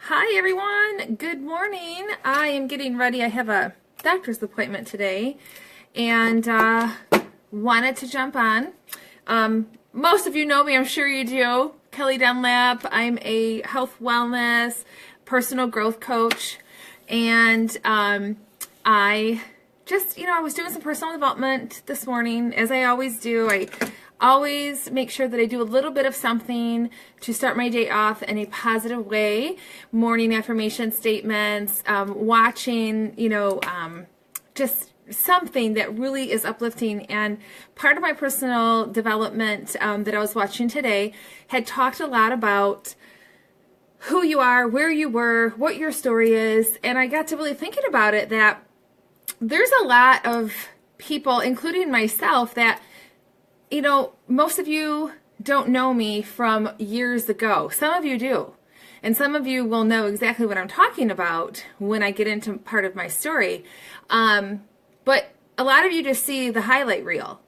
Hi everyone, good morning. I am getting ready. I have a doctor's appointment today and wanted to jump on. Most of you know me, I'm sure you do. Kelly Dunlap. I'm a health wellness personal growth coach, and I just, I was doing some personal development this morning, as I always do. I always make sure that I do a little bit of something to start my day off in a positive way. Morning affirmation statements, watching, just something that really is uplifting. And part of my personal development that I was watching today had talked a lot about who you are, where you were, what your story is. And I got to really thinking about it, that there's a lot of people, including myself, that most of you don't know me from years ago. Some of you do. And some of you will know exactly what I'm talking about when I get into part of my story. But a lot of you just see the highlight reel.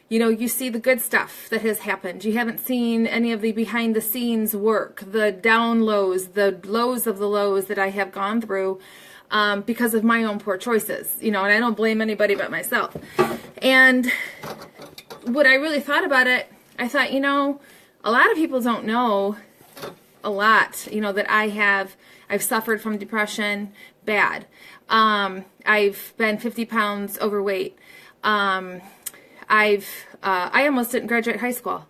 You see the good stuff that has happened. You haven't seen any of the behind the scenes work, the down lows, the lows of the lows that I have gone through because of my own poor choices. And I don't blame anybody but myself. And when I really thought about it, I thought, a lot of people don't know a lot, that I've suffered from depression bad. I've been 50 pounds overweight. I almost didn't graduate high school.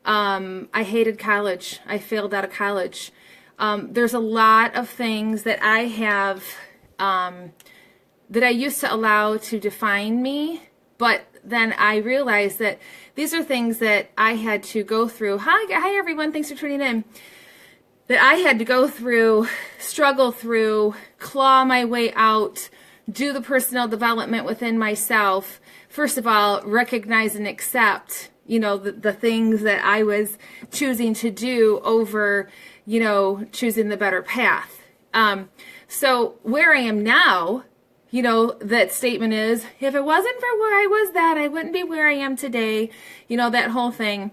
I hated college. I failed out of college. There's a lot of things that I have, that I used to allow to define me, but then I realized that these are things that I had to go through. Hi everyone, thanks for tuning in. That I had to go through, struggle through, claw my way out, do the personal development within myself. First of all, recognize and accept, the things that I was choosing to do over, choosing the better path. So where I am now, that statement is, if it wasn't for where I was then, I wouldn't be where I am today. That whole thing.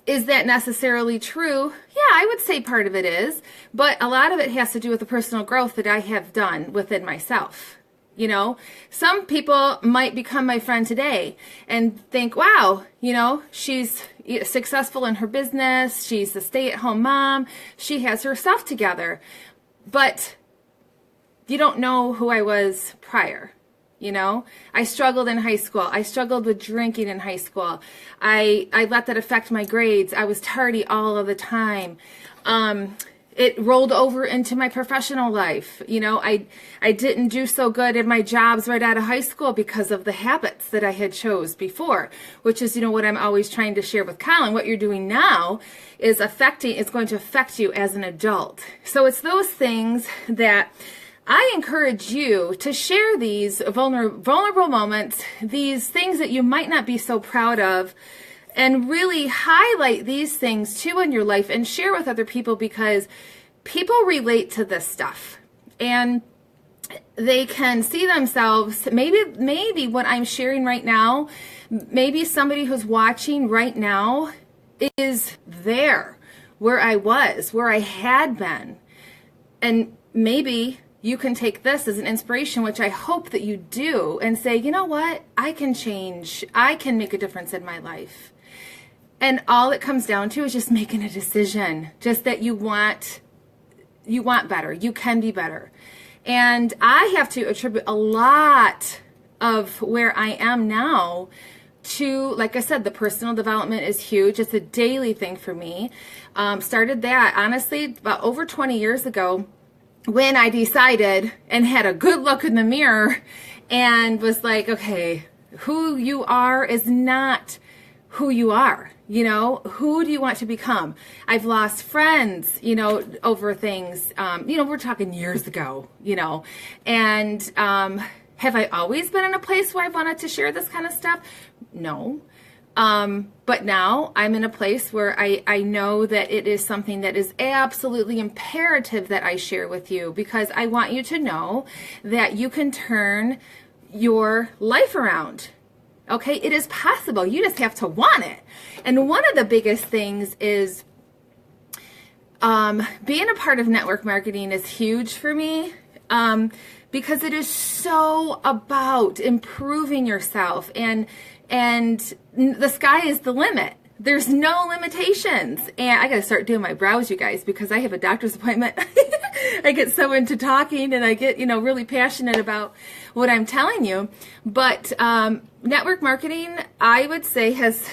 Is that necessarily true? Yeah, I would say part of it is, but a lot of it has to do with the personal growth that I have done within myself. Some people might become my friend today and think, wow, she's successful in her business. She's a stay-at-home mom. She has her stuff together. But you don't know who I was prior. I struggled in high school. I struggled with drinking in high school. I let that affect my grades. I was tardy all of the time. It rolled over into my professional life. I didn't do so good in my jobs right out of high school because of the habits that I had chose before, which is, what I'm always trying to share with Colin. What you're doing now is going to affect you as an adult. So it's those things that I encourage you to share these vulnerable moments, these things that you might not be so proud of, and really highlight these things too in your life and share with other people, because people relate to this stuff and they can see themselves, maybe what I'm sharing right now, maybe somebody who's watching right now is there where I was, where I had been, and maybe you can take this as an inspiration, which I hope that you do, and say, you know what? I can change. I can make a difference in my life. And all it comes down to is just making a decision, just that you want better. You can be better. And I have to attribute a lot of where I am now to, like I said, the personal development is huge. It's a daily thing for me. Started that, honestly, about over 20 years ago, when I decided and had a good look in the mirror and was like, okay, who you are is not who you are. Who do you want to become? I've lost friends, over things, we're talking years ago, and have I always been in a place where I wanted to share this kind of stuff? No. But now I'm in a place where I know that it is something that is absolutely imperative that I share with you, because I want you to know that you can turn your life around. Okay, it is possible. You just have to want it. And one of the biggest things is being a part of network marketing is huge for me, because it is so about improving yourself, and the sky is the limit. There's no limitations. And I got to start doing my brows, you guys, because I have a doctor's appointment. I get so into talking, and I get, really passionate about what I'm telling you. But network marketing, I would say, has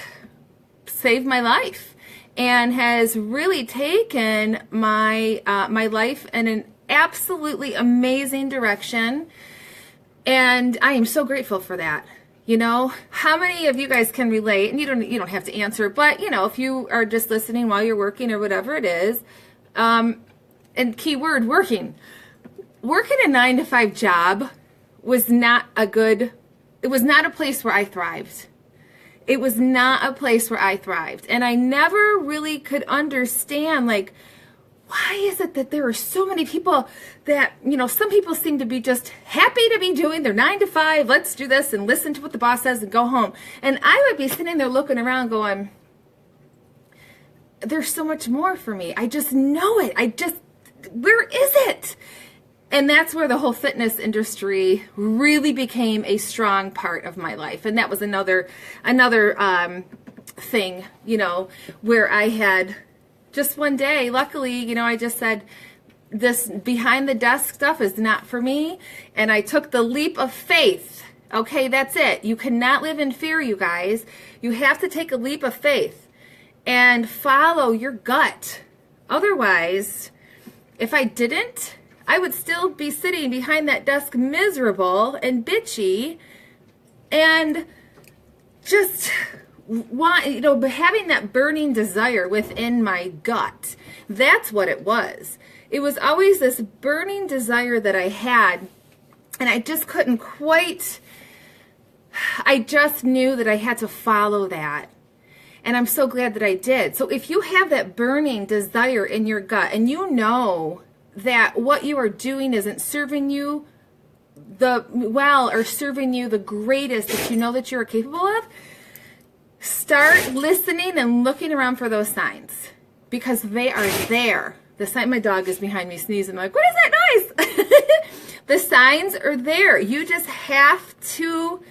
saved my life and has really taken my my life in an absolutely amazing direction. And I am so grateful for that. How many of you guys can relate? And you don't have to answer, but if you are just listening while you're working or whatever it is, and keyword working a 9-to-5 job was not it was not a place where I thrived. It was not a place where I thrived. And I never really could understand, why is it that there are so many people that, some people seem to be just happy to be doing their 9-to-5, let's do this and listen to what the boss says and go home. And I would be sitting there looking around going, there's so much more for me. I just know it. Where is it? And that's where the whole fitness industry really became a strong part of my life. And that was another thing, where I had just one day, luckily, I just said, this behind the desk stuff is not for me. And I took the leap of faith. Okay, that's it. You cannot live in fear, you guys. You have to take a leap of faith and follow your gut. Otherwise, if I didn't, I would still be sitting behind that desk miserable and bitchy and just having that burning desire within my gut. That's what it was. It was always this burning desire that I had, and I just couldn't quite, I just knew that I had to follow that. And I'm so glad that I did. So if you have that burning desire in your gut, and you know that what you are doing isn't serving you or serving you the greatest that you know that you're capable of, start listening and looking around for those signs, because they are there. My dog is behind me sneezing. I'm like, what is that noise? The signs are there. You just have to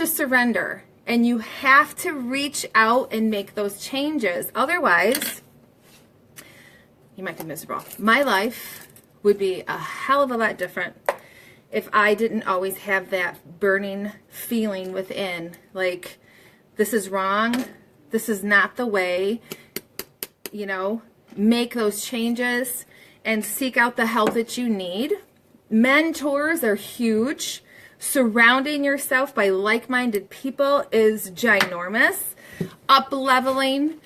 surrender, and you have to reach out and make those changes. Otherwise, you might be miserable. My life would be a hell of a lot different if I didn't always have that burning feeling within, like, this is wrong, this is not the way. Make those changes and seek out the help that you need. Mentors are huge. Surrounding yourself by like-minded people is ginormous. Up-leveling,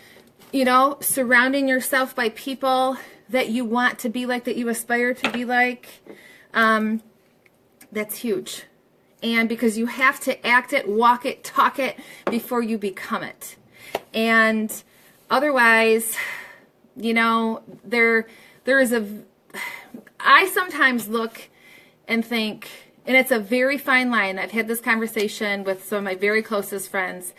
surrounding yourself by people that you want to be like, that you aspire to be like, that's huge. And because you have to act it, walk it, talk it before you become it. And otherwise, there is I sometimes look and think, and it's a very fine line. I've had this conversation with some of my very closest friends,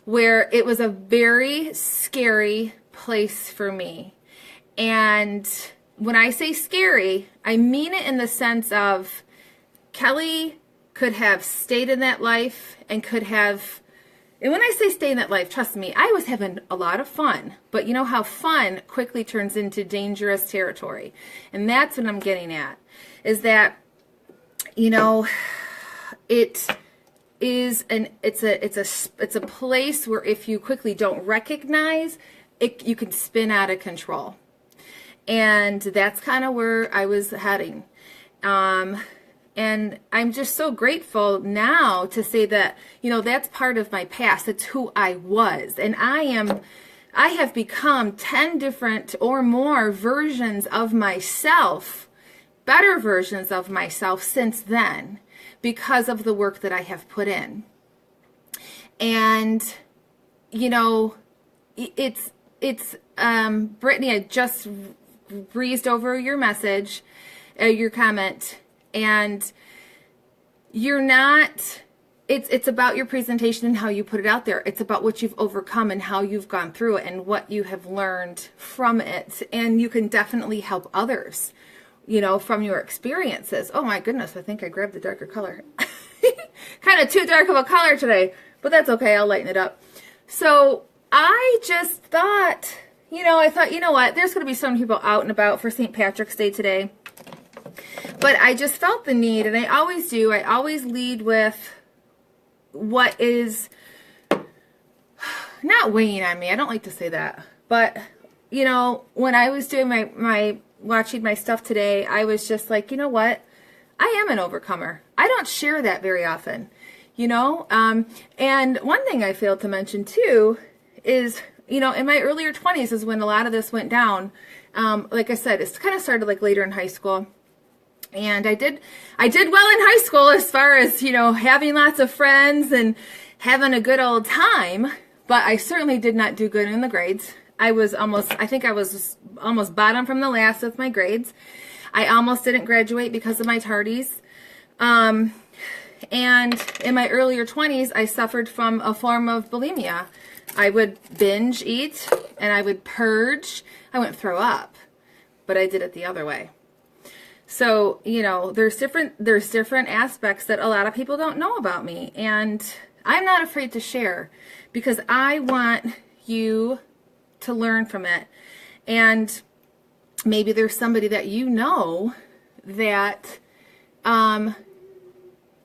where it was a very scary place for me. And when I say scary, I mean it in the sense of Kelly could have stayed in that life and and when I say stay in that life, trust me, I was having a lot of fun. But you know how fun quickly turns into dangerous territory. And that's what I'm getting at, is that, it is it's a place where if you quickly don't recognize it, you can spin out of control. And that's kind of where I was heading. And I'm just so grateful now to say that, that's part of my past. It's who I was. And I have become 10 different or more versions of myself, better versions of myself since then, because of the work that I have put in. And, it's Brittany, I just breezed over your message, your comment. And you're not it's about your presentation and how you put it out there. It's about what you've overcome and how you've gone through it and what you have learned from it. And you can definitely help others, you know, from your experiences. Oh my goodness, I think I grabbed the darker color. Kind of too dark of a color today, but that's okay. I'll lighten it up. So I just thought, you know what? There's going to be some people out and about for St. Patrick's Day today. But I just felt the need, and I always do. I always lead with what is not weighing on me. I don't like to say that. But, you know, when I was doing my watching my stuff today, I was just like, you know what? I am an overcomer. I don't share that very often, you know? And one thing I failed to mention too is, you know, in my earlier 20s is when a lot of this went down. Like I said, it's kind of started like later in high school. And I did well in high school as far as, you know, having lots of friends and having a good old time, but I certainly did not do good in the grades. I think I was almost bottom from the last with my grades. I almost didn't graduate because of my tardies. And in my earlier 20s, I suffered from a form of bulimia. I would binge eat and I would purge. I wouldn't throw up, but I did it the other way. So, you know, there's different aspects that a lot of people don't know about me, and I'm not afraid to share because I want you to learn from it. And maybe there's somebody that you know that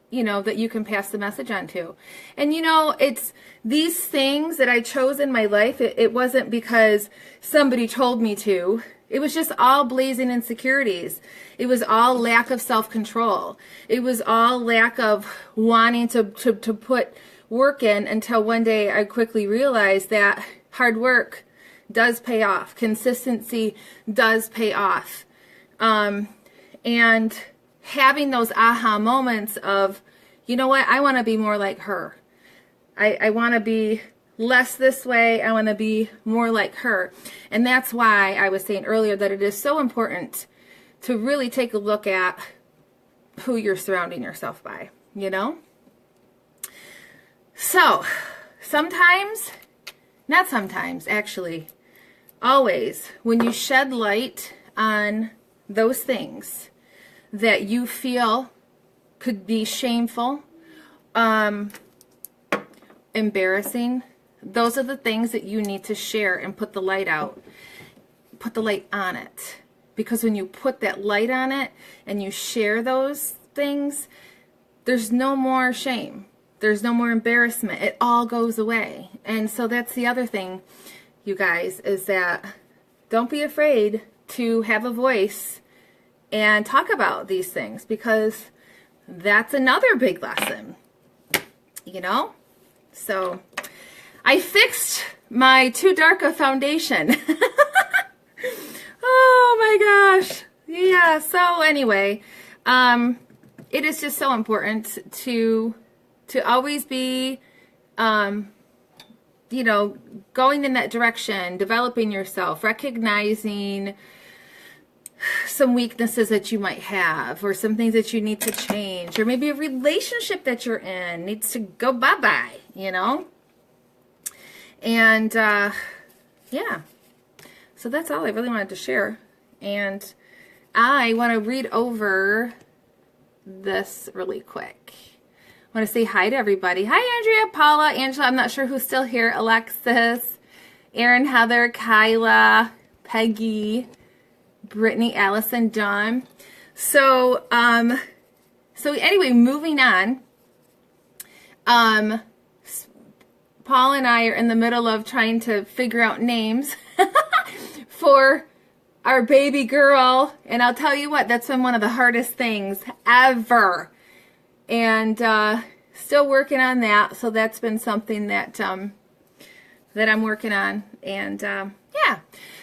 you know, that you can pass the message on to. And you know, it's these things that I chose in my life, it wasn't because somebody told me to. It was just all blazing insecurities. It was all lack of self-control. It was all lack of wanting to put work in until one day I quickly realized that hard work does pay off. Consistency does pay off. And having those aha moments of, you know what, I want to be more like her. I want to be less this way. I want to be more like her. And that's why I was saying earlier that it is so important to really take a look at who you're surrounding yourself by, you know? So, not sometimes, actually, always, when you shed light on those things that you feel could be shameful, embarrassing, those are the things that you need to share and put the light out. Put the light on it. Because when you put that light on it and you share those things, there's no more shame. There's no more embarrassment. It all goes away. And so that's the other thing, you guys, is that don't be afraid to have a voice and talk about these things, because that's another big lesson, you know? So I fixed my too dark a foundation. Oh my gosh. Yeah, so anyway, it is just so important to always be, you know, going in that direction, developing yourself, recognizing some weaknesses that you might have, or some things that you need to change, or maybe a relationship that you're in needs to go bye-bye, you know? And, yeah. So that's all I really wanted to share. And I want to read over this really quick. I want to say hi to everybody. Hi, Andrea, Paula, Angela. I'm not sure who's still here. Alexis, Erin, Heather, Kyla, Peggy, Brittany, Allison, Dawn. So anyway, moving on. Paul and I are in the middle of trying to figure out names for our baby girl. And I'll tell you what, that's been one of the hardest things ever. And still working on that. So that's been something that that I'm working on. And yeah.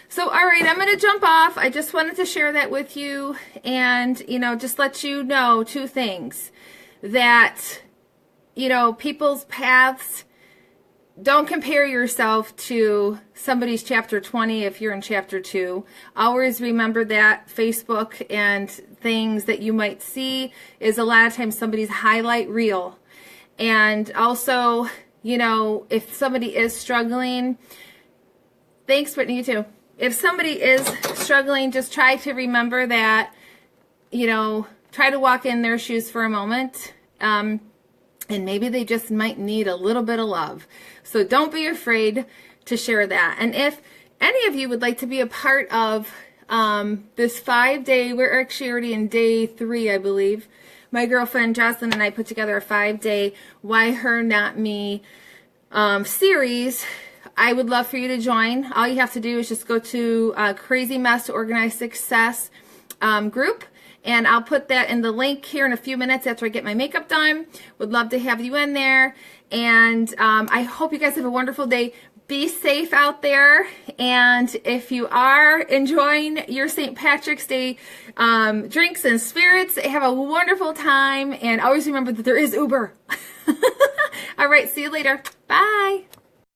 So, all right, I'm going to jump off. I just wanted to share that with you and, you know, just let you know two things. That, you know, people's paths, don't compare yourself to somebody's chapter 20 if you're in chapter 2. Always remember that Facebook and things that you might see is a lot of times somebody's highlight reel. And also, you know, if somebody is struggling, thanks, Brittany, you too. If somebody is struggling, just try to remember that, you know, try to walk in their shoes for a moment. And maybe they just might need a little bit of love. So don't be afraid to share that. And if any of you would like to be a part of this 5-day, we're actually already in day 3, I believe. My girlfriend Jocelyn and I put together a 5-day Why Her Not Me series. I would love for you to join. All you have to do is just go to Crazy Mess to Organized Success group. And I'll put that in the link here in a few minutes after I get my makeup done. Would love to have you in there. And I hope you guys have a wonderful day. Be safe out there. And if you are enjoying your St. Patrick's Day drinks and spirits, have a wonderful time. And always remember that there is Uber. All right, see you later. Bye.